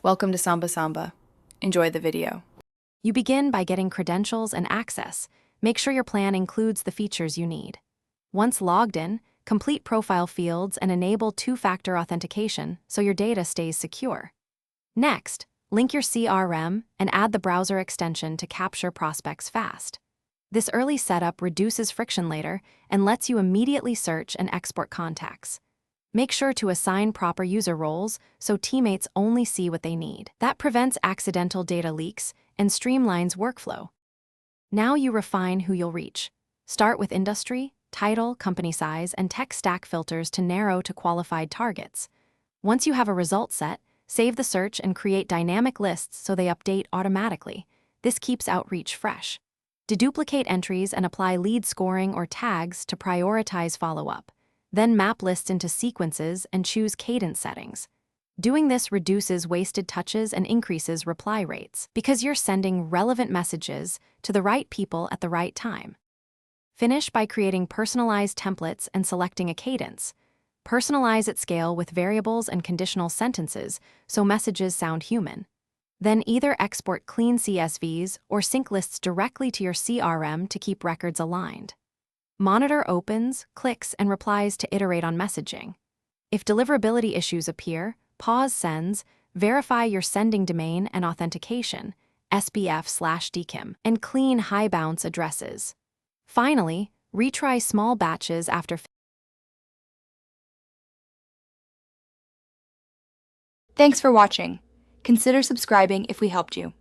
Welcome to Samba Samba. Enjoy the video. You begin by getting credentials and access. Make sure your plan includes the features you need. Once logged in, complete profile fields and enable two-factor authentication so your data stays secure. Next, link your CRM and add the browser extension to capture prospects fast. This early setup reduces friction later and lets you immediately search and export contacts. Make sure to assign proper user roles so teammates only see what they need. That prevents accidental data leaks and streamlines workflow. Now you refine who you'll reach. Start with industry, title, company size, and tech stack filters to narrow to qualified targets. Once you have a result set, save the search and create dynamic lists so they update automatically. This keeps outreach fresh. Deduplicate entries and apply lead scoring or tags to prioritize follow-up. Then map lists into sequences and choose cadence settings. Doing this reduces wasted touches and increases reply rates because you're sending relevant messages to the right people at the right time. Finish by creating personalized templates and selecting a cadence. Personalize at scale with variables and conditional sentences so messages sound human. Then either export clean CSVs or sync lists directly to your CRM to keep records aligned. Monitor opens, clicks, and replies to iterate on messaging. If deliverability issues appear, pause sends, verify your sending domain and authentication, SBF/DKIM, and clean high bounce addresses. Finally, retry small batches after. Thanks for watching. Consider subscribing if we helped you.